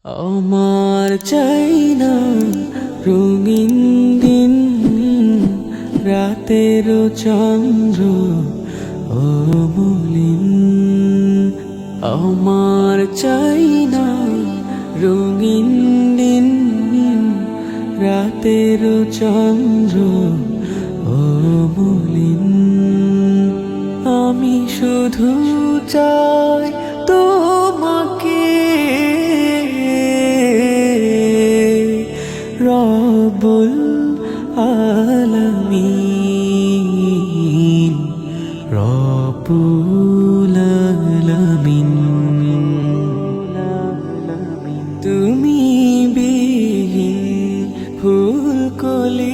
আমার চাই না রঙিন দিন, রাতের চন্দ্র অমলিন। আমার চাই না রঙিন দিন, রাতের চন্দ্র অমলিন। আমি শুধু চাই তোমাকে, রব্বুল আলামিন, রব্বুল আলামিন। তুমি বিহীন ফুলকলিও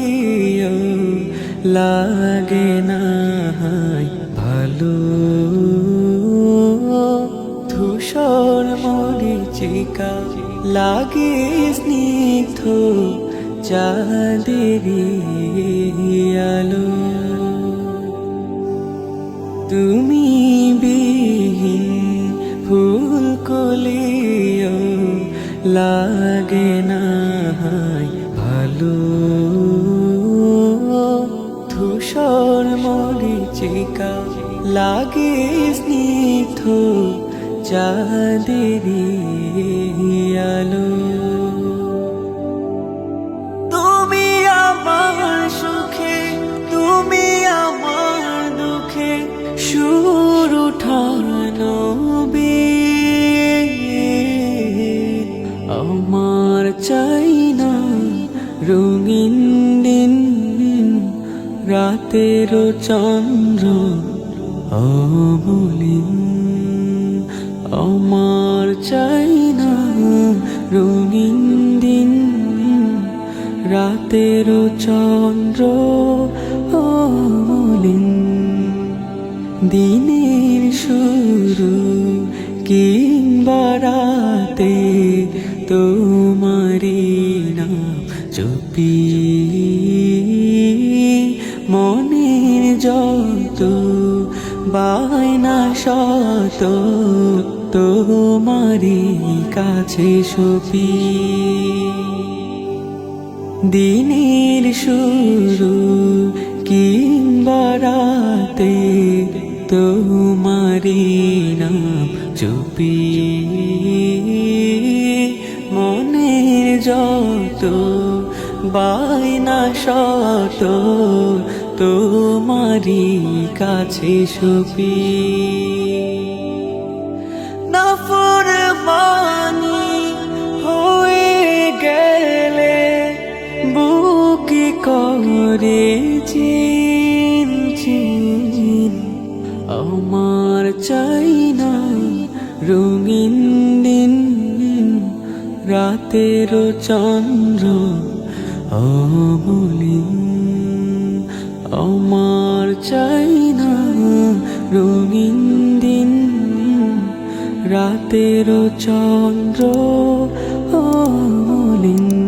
লাগে না ভালো, ধূসর মরিচিকা লাগে স্নিগ্ধ চাঁদেরি আলো। তুমি বিহীন ফুলকলিও লাগে না ভালো, ধূসর মরিচিকা লাগে স্নিগ্ধ চাঁদেরি আলো। তুমি আমার সুখে, তুমি আমার দুঃখে সুর উঠানো বীর। আমার চাই না রঙিন দিন, রাতের চন্দ্র অমলিন। আমার চাই না রঙিন দিন, রাতের চন্দ্র অমলিন। দিনের শুরু কিংবা রাতে তোমারি নাম জপি, মনের যত বায়না শত তোমারি কাছে সপি। দিনের শুরু কিংবা রাতে তোমারি নাম জপি, মনের যত বায়না শত তোমারি কাছে সপি। নাফরমানি হয়ে গেলে বুকে করে চিন চিন। আমার চাই না রঙিন দিন, রাতের চন্দ্র অমলিন। আমার চাই না রঙিন দিন, রাতের চন্দ্র অমলিন।